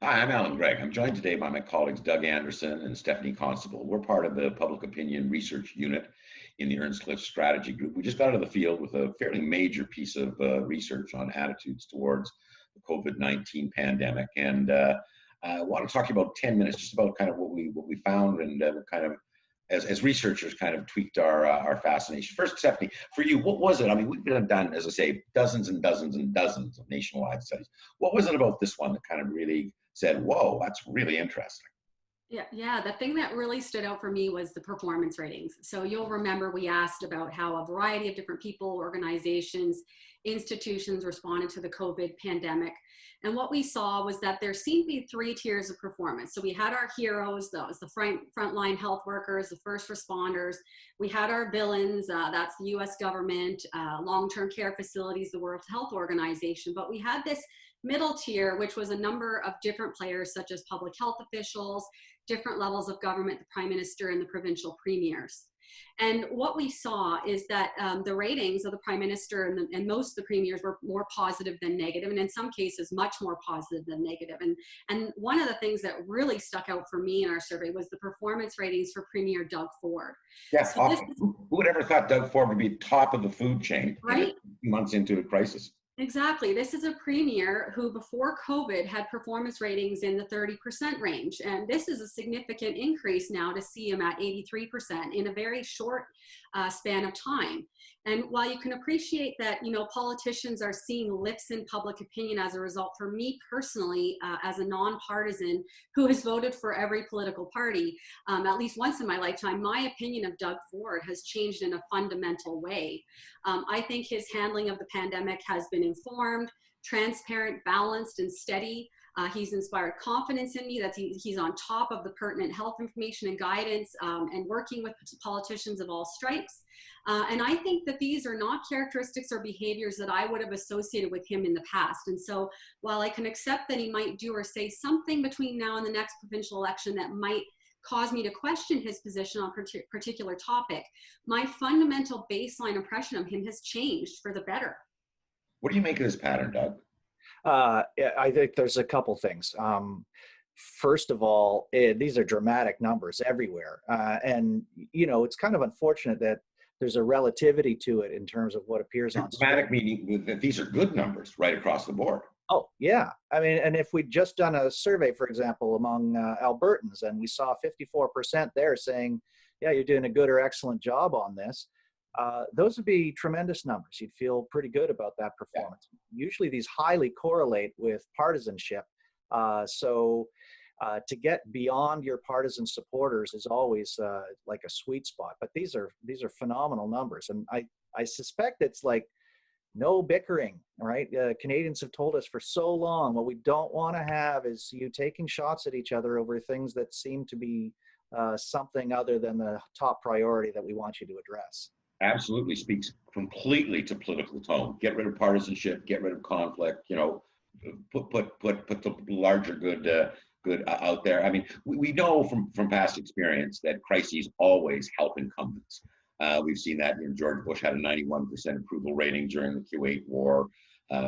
Hi, I'm Alan Gregg. I'm joined today by my colleagues Doug Anderson and Stephanie Constable. We're part of the Public Opinion Research Unit in the Earnscliffe Strategy Group. We just got out of the field with a fairly major piece of research on attitudes towards the COVID-19 pandemic. And I want to talk to you about 10 minutes, just about kind of what we found and kind of as researchers kind of tweaked our fascination. First, Stephanie, for you, what was it? I mean, we've done, as I say, dozens and dozens and dozens of nationwide studies. What was it about this one that kind of really said, whoa, that's really interesting? Yeah. The thing that really stood out for me was the performance ratings. So you'll remember we asked about how a variety of different people, organizations, institutions responded to the COVID pandemic. And what we saw was that there seemed to be three tiers of performance. So we had our heroes, those the frontline health workers, the first responders. We had our villains, that's the US government, long-term care facilities, the World Health Organization. But we had this middle tier, which was a number of different players, such as public health officials, different levels of government, the prime minister and the provincial premiers. And what we saw is that the ratings of the prime minister and most of the premiers were more positive than negative, and in some cases much more positive than negative. And one of the things that really stuck out for me in our survey was the performance ratings for Premier Doug Ford. Yeah, So this awesome. is Who would ever thought Doug Ford would be top of the food chain right. months into a crisis? Exactly. This is a premier who before COVID had performance ratings in the 30% range. And this is a significant increase now to see him at 83% in a very short span of time. And while you can appreciate that, politicians are seeing lifts in public opinion as a result, for me personally, as a nonpartisan who has voted for every political party, at least once in my lifetime, my opinion of Doug Ford has changed in a fundamental way. I think his handling of the pandemic has been informed, transparent, balanced, and steady. He's inspired confidence in me that he's on top of the pertinent health information and guidance and working with politicians of all stripes. And I think that these are not characteristics or behaviors that I would have associated with him in the past. And so while I can accept that he might do or say something between now and the next provincial election that might cause me to question his position on a particular topic, my fundamental baseline impression of him has changed for the better. What do you make of this pattern, Doug? Yeah, I think there's a couple things. First of all, these are dramatic numbers everywhere. And, it's kind of unfortunate that there's a relativity to it in terms of what appears on screen. Dramatic meaning that these are good numbers right across the board. Oh, yeah. I mean, and if we'd just done a survey, for example, among Albertans, and we saw 54% there saying, yeah, you're doing a good or excellent job on this, those would be tremendous numbers. You'd feel pretty good about that performance. Yeah. Usually these highly correlate with partisanship. So to get beyond your partisan supporters is always like a sweet spot. But these are phenomenal numbers. And I suspect it's like no bickering, right? Canadians have told us for so long, what we don't want to have is you taking shots at each other over things that seem to be something other than the top priority that we want you to address. Absolutely speaks completely to political tone. Get rid of partisanship, get rid of conflict, put the larger good out there. I mean, we know from past experience that crises always help incumbents. We've seen that. George Bush had a 91% approval rating during the Kuwait War.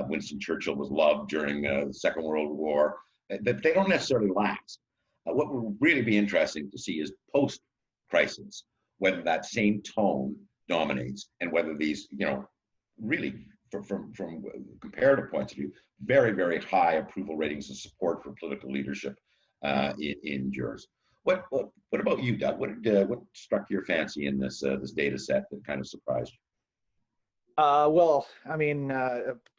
Winston Churchill was loved during the Second World War. That they don't necessarily last. What would really be interesting to see is post-crisis, whether that same tone dominates and whether these, really from comparative points of view, very, very high approval ratings and support for political leadership endures. What about you, Doug? What struck your fancy in this data set that kind of surprised you? Well, I mean,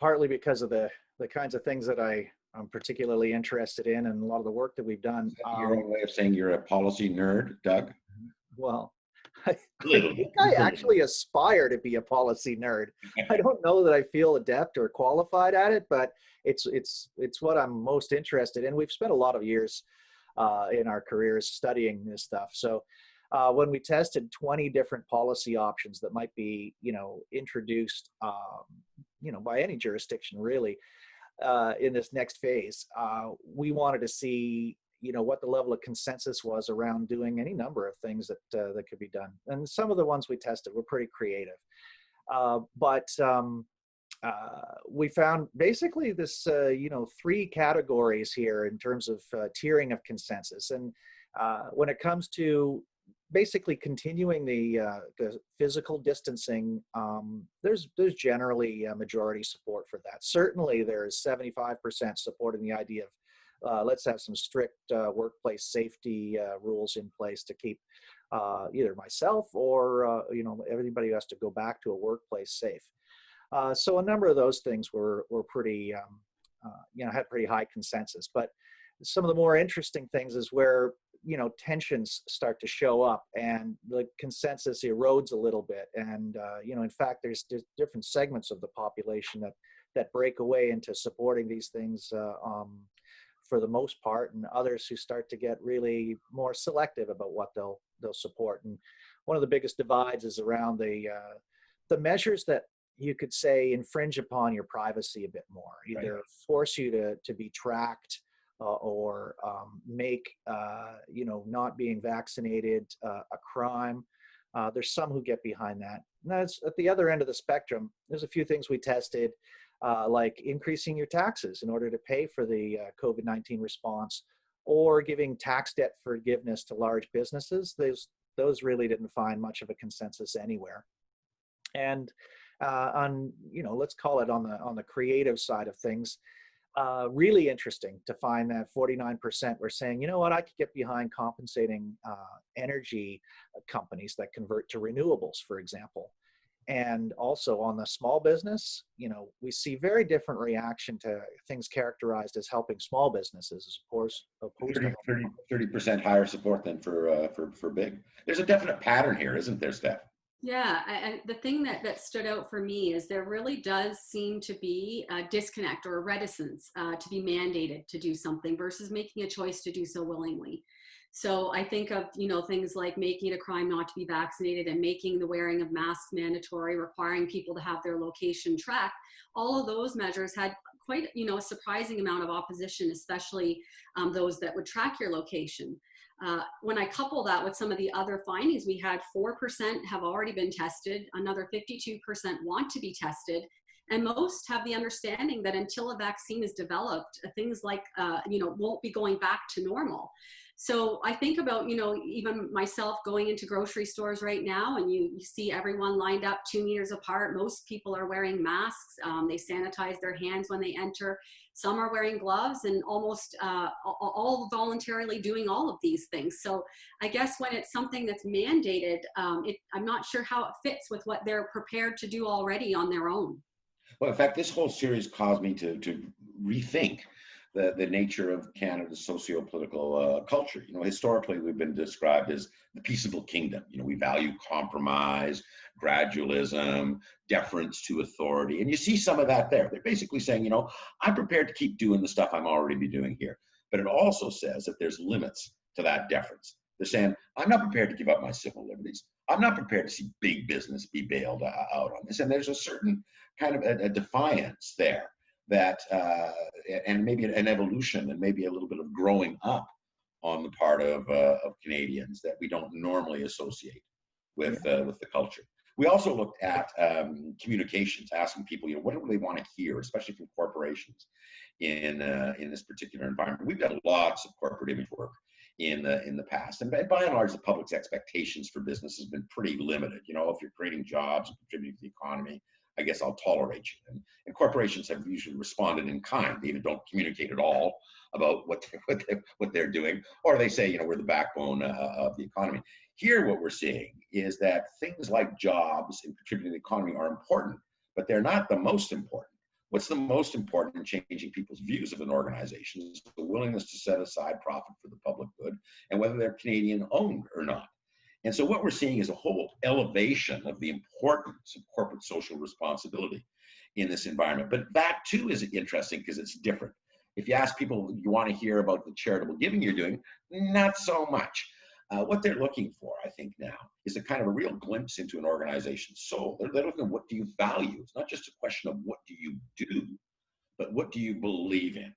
partly because of the kinds of things that I'm particularly interested in and a lot of the work that we've done. Your own way of saying you're a policy nerd, Doug? Well, I think I actually aspire to be a policy nerd. I don't know that I feel adept or qualified at it, but it's what I'm most interested in. We've spent a lot of years in our careers studying this stuff. So when we tested 20 different policy options that might be, introduced, by any jurisdiction really in this next phase, we wanted to see what the level of consensus was around doing any number of things that could be done. And some of the ones we tested were pretty creative. But we found basically this, three categories here in terms of tiering of consensus. And when it comes to basically continuing the physical distancing, there's generally a majority support for that. Certainly, there's 75% support in the idea of let's have some strict workplace safety rules in place to keep either myself or everybody who has to go back to a workplace safe. So a number of those things were pretty, had pretty high consensus. But some of the more interesting things is where, tensions start to show up and the consensus erodes a little bit. And, in fact, there's different segments of the population that break away into supporting these things for the most part, and others who start to get really more selective about what they'll support. And one of the biggest divides is around the measures that you could say infringe upon your privacy a bit more, either right. Force you to be tracked or make, not being vaccinated a crime. There's some who get behind that. And that's at the other end of the spectrum. There's a few things we tested, like increasing your taxes in order to pay for the COVID-19 response, or giving tax debt forgiveness to large businesses. Those really didn't find much of a consensus anywhere. And let's call it on the creative side of things, really interesting to find that 49% were saying, you know what, I could get behind compensating energy companies that convert to renewables, for example. And also on the small business, we see very different reaction to things characterized as helping small businesses as opposed 30% higher support than for big. There's a definite pattern here, isn't there, Steph? Yeah, and the thing that stood out for me is there really does seem to be a disconnect or a reticence to be mandated to do something versus making a choice to do so willingly. So I think of, things like making it a crime not to be vaccinated and making the wearing of masks mandatory, requiring people to have their location tracked. All of those measures had quite, a surprising amount of opposition, especially those that would track your location. When I couple that with some of the other findings, we had 4% have already been tested, another 52% want to be tested, and most have the understanding that until a vaccine is developed, things like, won't be going back to normal. So I think about, even myself going into grocery stores right now, and you see everyone lined up 2 meters apart. Most people are wearing masks. They sanitize their hands when they enter. Some are wearing gloves, and almost all voluntarily doing all of these things. So I guess when it's something that's mandated, I'm not sure how it fits with what they're prepared to do already on their own. Well, in fact, this whole series caused me to rethink the nature of Canada's socio-political culture. Historically, we've been described as the peaceable kingdom. We value compromise, gradualism, deference to authority. And you see some of that there. They're basically saying, I'm prepared to keep doing the stuff I'm already be doing here. But it also says that there's limits to that deference. They're saying, I'm not prepared to give up my civil liberties. I'm not prepared to see big business be bailed out on this. And there's a certain kind of a defiance there that, and maybe an evolution and maybe a little bit of growing up on the part of Canadians that we don't normally associate with the culture. We also looked at communications, asking people, what do they want to hear, especially from corporations in this particular environment. We've done lots of corporate image work in the past, and by and large, the public's expectations for business has been pretty limited. If you're creating jobs and contributing to the economy, I guess I'll tolerate you. And corporations have usually responded in kind. They either don't communicate at all about what they're doing, or they say, we're the backbone of the economy. Here, what we're seeing is that things like jobs and contributing to the economy are important, but they're not the most important. What's the most important in changing people's views of an organization is the willingness to set aside profit for the public good, and whether they're Canadian owned or not. And so what we're seeing is a whole elevation of the importance of corporate social responsibility in this environment. But that too is interesting because it's different. If you ask people, you want to hear about the charitable giving you're doing, not so much. What they're looking for, I think now, is a kind of a real glimpse into an organization's soul. They're looking at what do you value. It's not just a question of what do you do, but what do you believe in?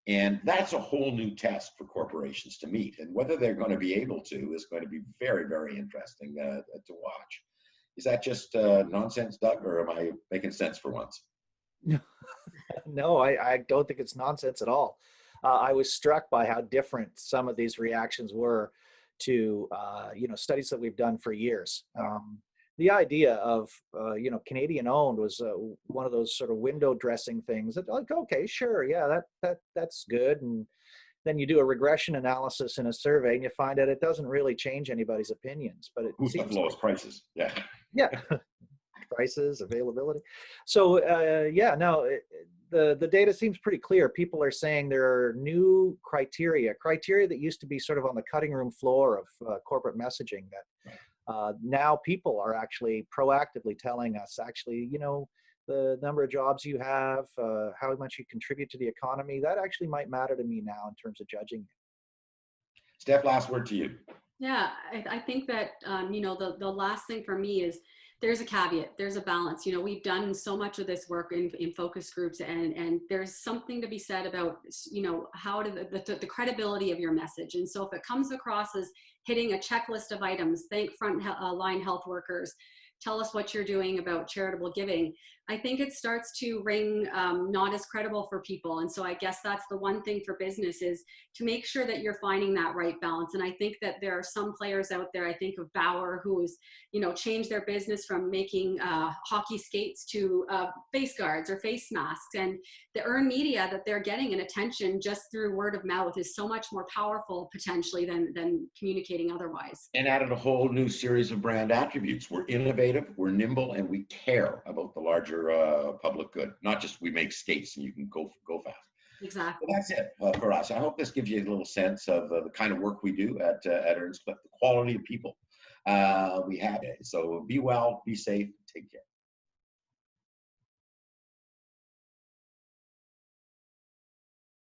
And that's a whole new test for corporations to meet. And whether they're going to be able to is going to be very, very interesting to watch. Is that just nonsense, Doug, or am I making sense for once? No, I don't think it's nonsense at all. I was struck by how different some of these reactions were to, studies that we've done for years. The idea of, Canadian owned was one of those sort of window dressing things that, like, okay, sure, yeah, that's good. And then you do a regression analysis in a survey and you find out it doesn't really change anybody's opinions, but it Who's the seems lowest prices? Yeah. yeah, prices, availability. So the data seems pretty clear. People are saying there are new criteria that used to be sort of on the cutting room floor of corporate messaging that now people are actually proactively telling us, actually, the number of jobs you have, how much you contribute to the economy, that actually might matter to me now in terms of judging you. Steph, last word to you. Yeah, I think that, the last thing for me is there's a caveat, there's a balance. We've done so much of this work in focus groups, and there's something to be said about, how to the credibility of your message. And so if it comes across as hitting a checklist of items, thank front line health workers, tell us what you're doing about charitable giving, I think it starts to ring not as credible for people. And so I guess that's the one thing for business, is to make sure that you're finding that right balance. And I think that there are some players out there, I think of Bauer, who's, changed their business from making hockey skates to face guards or face masks. And the earned media that they're getting and attention just through word of mouth is so much more powerful potentially than communicating otherwise. And added a whole new series of brand attributes. We're innovative, we're nimble, and we care about the larger public good. Not just we make skates and you can go fast. Exactly. Well, that's it for us. I hope this gives you a little sense of the kind of work we do at Earnscliffe, the quality of people we have. So be well, be safe, take care.